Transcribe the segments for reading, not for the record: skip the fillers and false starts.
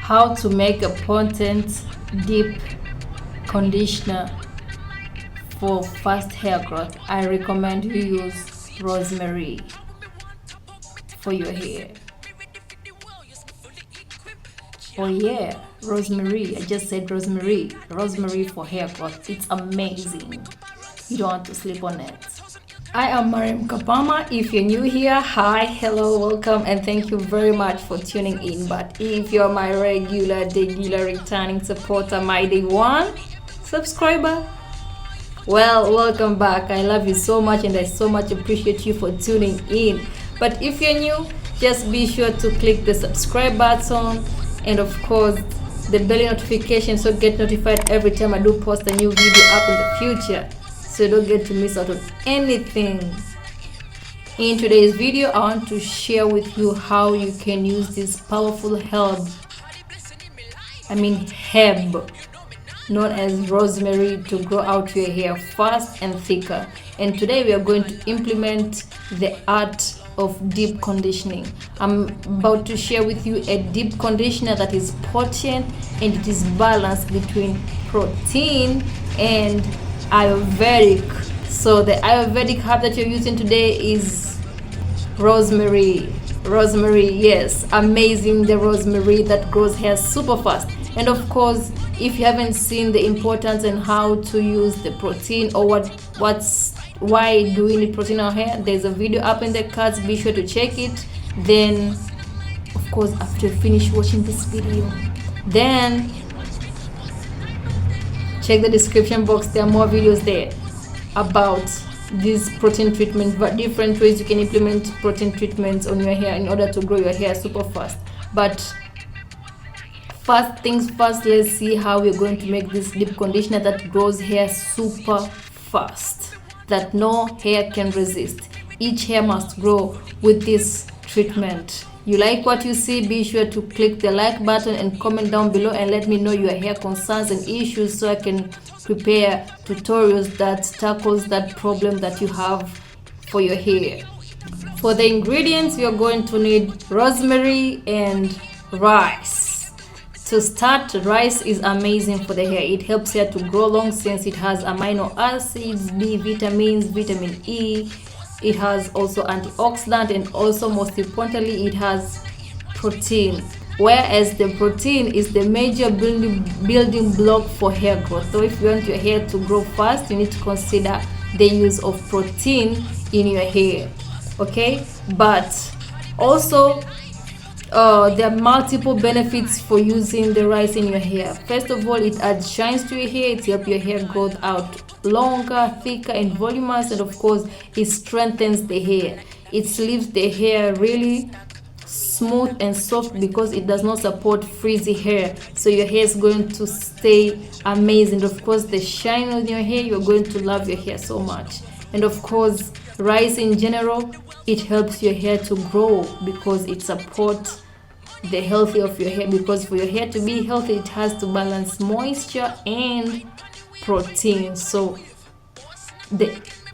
how to make a potent deep conditioner for fast hair growth. I recommend you use rosemary for your hair. Oh yeah, rosemary. I just said rosemary. Rosemary for hair growth. It's amazing. You don't want to sleep on it. I am Maryam Kapama. If you're new here, hi, hello, welcome, and thank you very much for tuning in. But if you're my regular returning supporter, my day one subscriber, well, welcome back. I love you so much and I so much appreciate you for tuning in. But if you're new, just be sure to click the subscribe button and of course the bell notification so get notified every time I do post a new video up in the future, so you don't get to miss out on anything. In today's video, I want to share with you how you can use this powerful herb known as rosemary to grow out your hair fast and thicker. And today we are going to implement the art of deep conditioning. I'm about to share with you a deep conditioner that is potent and it is balanced between protein and Ayurvedic. So the Ayurvedic herb that you're using today is rosemary. Rosemary, yes, amazing. The rosemary that grows hair super fast. And of course, if you haven't seen the importance and how to use the protein or why do we need protein in our hair, there's a video up in the cards. Be sure to check it. Then of course, after you finish watching this video, then check the description box. There are more videos there about this protein treatment, but different ways you can implement protein treatments on your hair in order to grow your hair super fast. But first things first, let's see how we're going to make this deep conditioner that grows hair super fast, that no hair can resist. Each hair must grow with this treatment. You like what you see? Be sure to click the like button and comment down below and let me know your hair concerns and issues so I can prepare tutorials that tackles that problem that you have for your hair. For the ingredients, we are going to need rosemary and rice. To start, rice is amazing for the hair. It helps hair to grow long since it has amino acids, B vitamins, vitamin E. It has also antioxidant and also most importantly it has protein. Whereas the protein is the major building block for hair growth. So if you want your hair to grow fast, you need to consider the use of protein in your hair. Okay, but also there are multiple benefits for using the rice in your hair. First of all, it adds shines to your hair. It helps your hair grow out longer, thicker and voluminous, and of course it strengthens the hair. It leaves the hair really smooth and soft because it does not support frizzy hair, so your hair is going to stay amazing. Of course, the shine on your hair, you're going to love your hair so much. And of course, rice in general, it helps your hair to grow because it supports the health of your hair, because for your hair to be healthy it has to balance moisture and protein. So the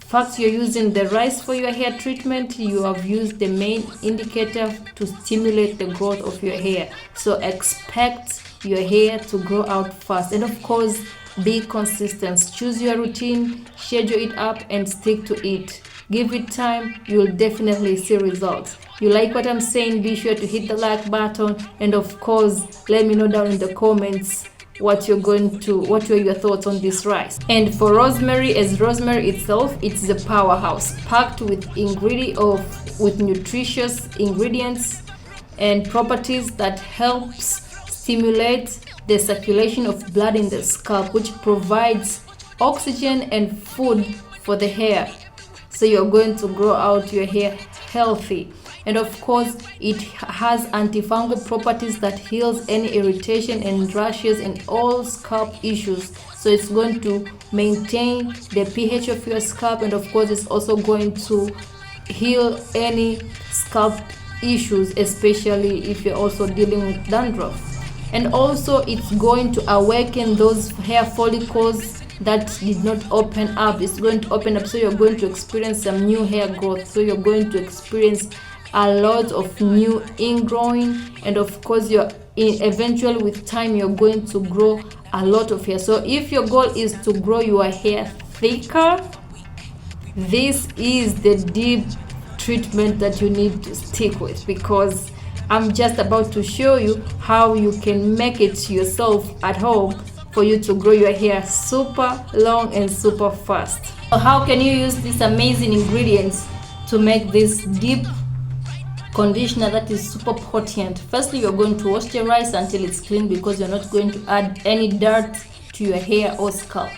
fact you're using the rice for your hair treatment, you have used the main indicator to stimulate the growth of your hair. So expect your hair to grow out fast, and of course be consistent. Choose your routine, schedule it up and stick to it. Give it time, you'll definitely see results. You like what I'm saying? Be sure to hit the like button and of course let me know down in the comments what were your thoughts on this rice. And for rosemary, as rosemary itself, it's a powerhouse packed with nutritious ingredients and properties that helps stimulate the circulation of blood in the scalp, which provides oxygen and food for the hair, so you're going to grow out your hair healthy. And of course it has antifungal properties that heals any irritation and rashes and all scalp issues, so it's going to maintain the pH of your scalp, and of course it's also going to heal any scalp issues, especially if you're also dealing with dandruff. And also it's going to awaken those hair follicles that did not open up. It's going to open up, so you're going to experience some new hair growth, so you're going to experience a lot of new ingrowing, and of course eventually with time you're going to grow a lot of hair. So if your goal is to grow your hair thicker, this is the deep treatment that you need to stick with, because I'm just about to show you how you can make it yourself at home for you to grow your hair super long and super fast. So how can you use these amazing ingredients to make this deep conditioner that is super potent? Firstly, you're going to wash your rice until it's clean, because you're not going to add any dirt to your hair or scalp.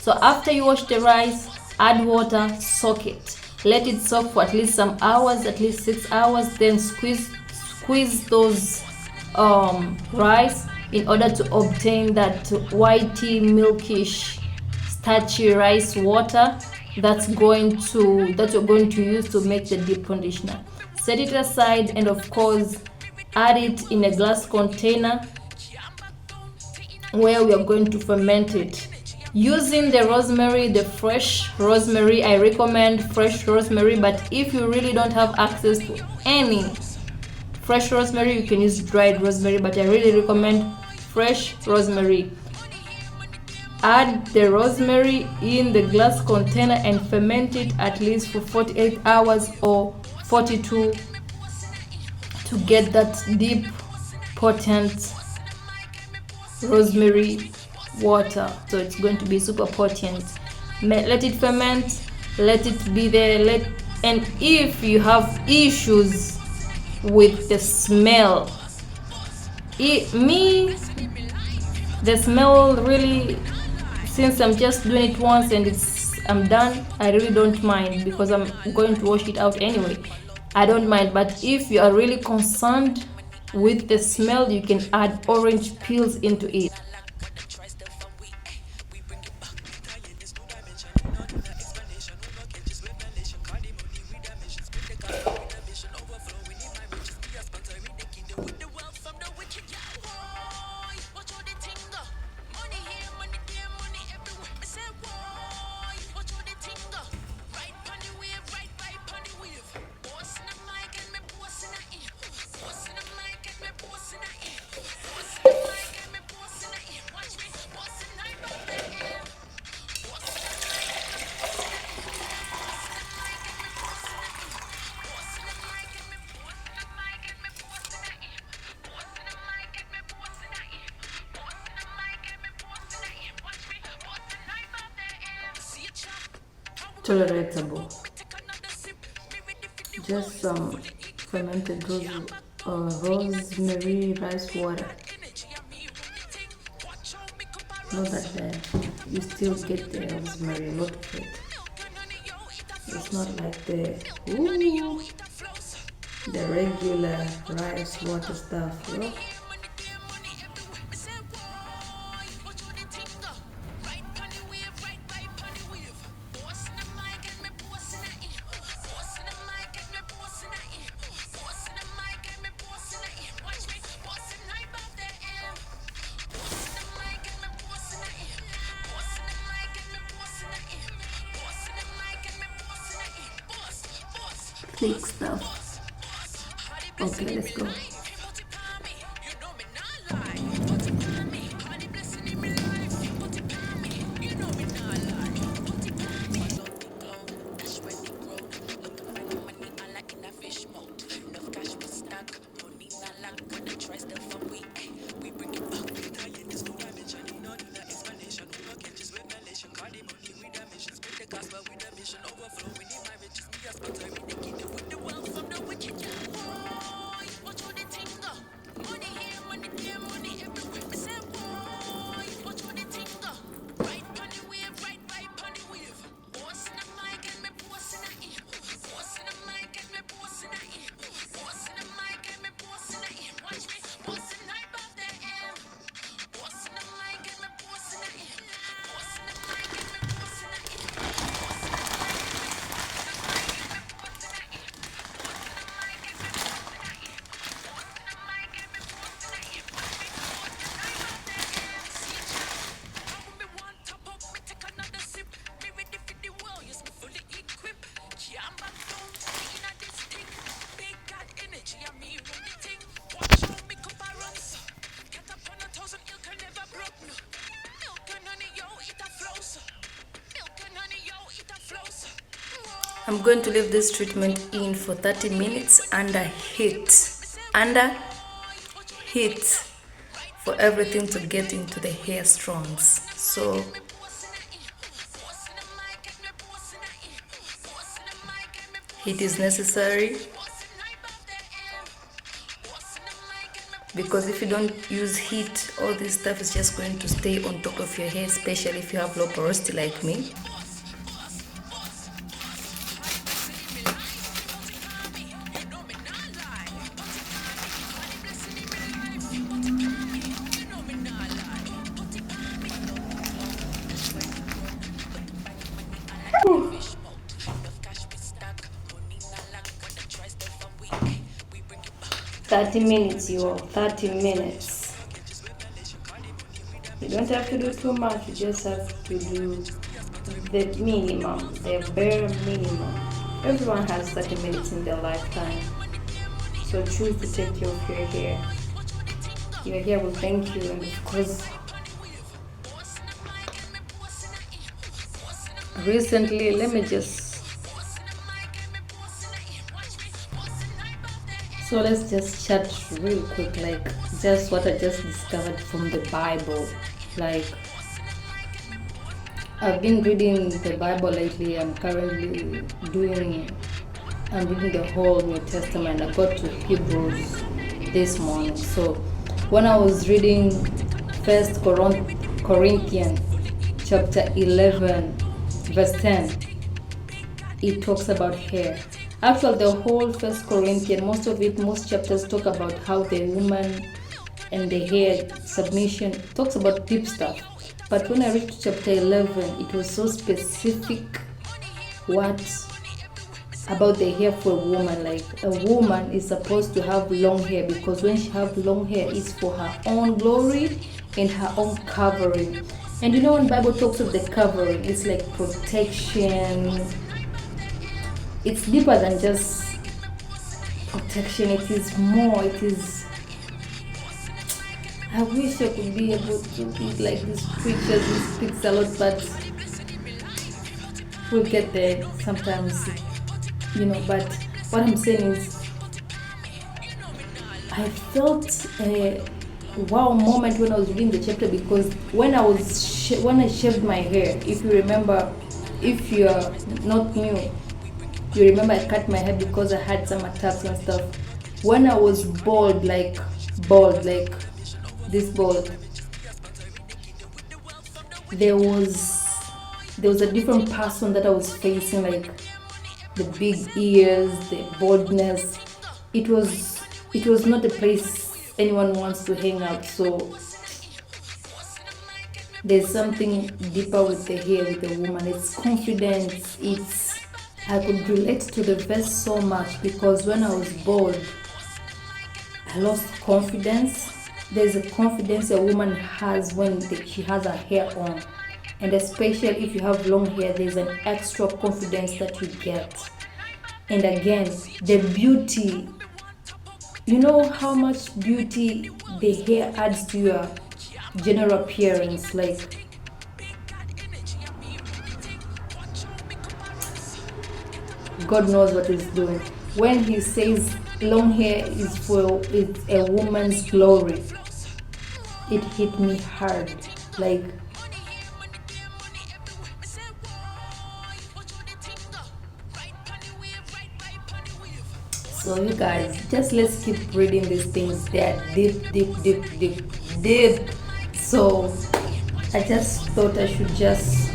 So after you wash the rice, add water, soak it, let it soak for at least some hours, at least 6 hours. Then squeeze those rice in order to obtain that whitey, milkish, starchy rice water that you're going to use to make the deep conditioner. Set it aside, and of course add it in a glass container where we are going to ferment it. Using the rosemary, the fresh rosemary, I recommend fresh rosemary, but if you really don't have access to any fresh rosemary, you can use dried rosemary, but I really recommend fresh rosemary. Add the rosemary in the glass container and ferment it at least for 48 hours or 42 to get that deep, potent rosemary water. So it's going to be super potent. Let it ferment, let it be there. And if you have issues with the smell, the smell really, since I'm just doing it once and I'm done, I really don't mind, because I'm going to wash it out anyway. I don't mind. But if you are really concerned with the smell, you can add orange peels into it. Tolerable. Just some fermented rosemary rice water. Not that you still get the rosemary, not of it. It's not like the regular rice water stuff, you know? Thick stuff. Okay, let's go. I'm going to leave this treatment in for 30 minutes under heat. Under heat for everything to get into the hair strands. So heat is necessary, because if you don't use heat, all this stuff is just going to stay on top of your hair, especially if you have low porosity like me. 30 minutes, you all. 30 minutes. You don't have to do too much, you just have to do the minimum, the bare minimum. Everyone has 30 minutes in their lifetime, so choose to take care of your hair. Your hair will thank you, and of course, recently, let me just, so let's just chat real quick, like just what I just discovered from the Bible. Like, I've been reading the Bible lately. I'm reading the whole New Testament. I got to Hebrews this morning. So when I was reading 1 Corinthians chapter 11 verse 10, it talks about hair. Actually, the whole 1 Corinthians, most chapters talk about how the woman and the hair submission, talks about deep stuff. But when I reached chapter 11, it was so specific what about the hair for a woman. Like, a woman is supposed to have long hair, because when she have long hair, it's for her own glory and her own covering. And you know, when the Bible talks of the covering, it's like protection. It's deeper than just protection. It is more. It is, I wish I could be able to be like these preachers who speaks a lot, but we'll get there sometimes, you know. But what I'm saying is, I felt a wow moment when I was reading the chapter, because when I shaved my hair, if you remember, if you're not new, you remember I cut my hair because I had some attacks and stuff. When I was bald, like this bald, there was a different person that I was facing, like the big ears, the baldness. It was not a place anyone wants to hang out. So there's something deeper with the hair, with the woman. It's confidence. I could relate to the verse so much, because when I was bald, I lost confidence. There's a confidence a woman has when she has her hair on, and especially if you have long hair, there's an extra confidence that you get. And again, the beauty, you know how much beauty the hair adds to your general appearance. Like, God knows what He's doing. When He says long hair is a woman's glory, it hit me hard. Like, so you guys, just let's keep reading these things. They're deep. So I just thought I should just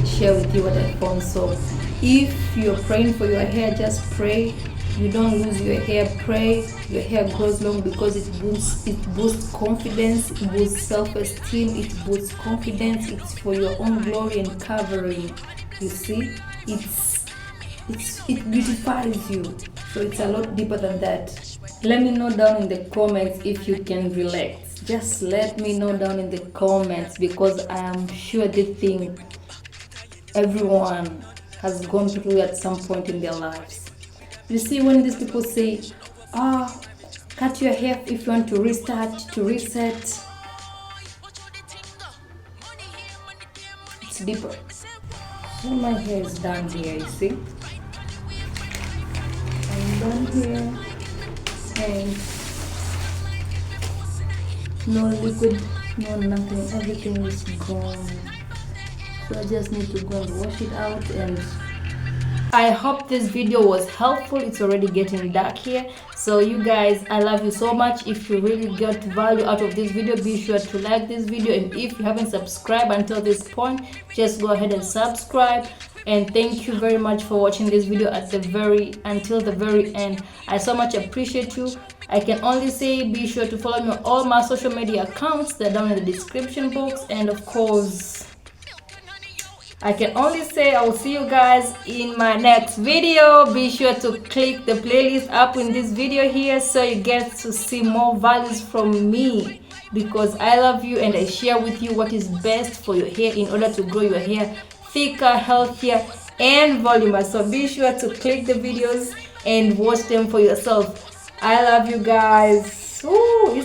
share with you what I found. So if you're praying for your hair, just pray you don't lose your hair. Pray your hair grows long, because it boosts confidence, it boosts self-esteem, it boosts confidence. It's for your own glory and covering. You see, it beautifies you. So it's a lot deeper than that. Let me know down in the comments if you can relate. Just let me know down in the comments, because I am sure this thing everyone has gone through at some point in their lives. You see, when these people say, cut your hair if you want to restart, to reset, it's deeper. So my hair is done here, you see. done here, and no liquid, no nothing, everything is gone. So I just need to go and wash it out. And I hope this video was helpful. It's already getting dark here, so you guys, I love you so much. If you really got value out of this video, be sure to like this video, and if you haven't subscribed until this point, just go ahead and subscribe. And thank you very much for watching this video until the very end. I so much appreciate you. I can only say be sure to follow me on all my social media accounts. They're down in the description box, and of course, I can only say I will see you guys in my next video. Be sure to click the playlist up in this video here so you get to see more values from me, because I love you and I share with you what is best for your hair in order to grow your hair thicker, healthier, and voluminous. So be sure to click the videos and watch them for yourself. I love you guys. Ooh,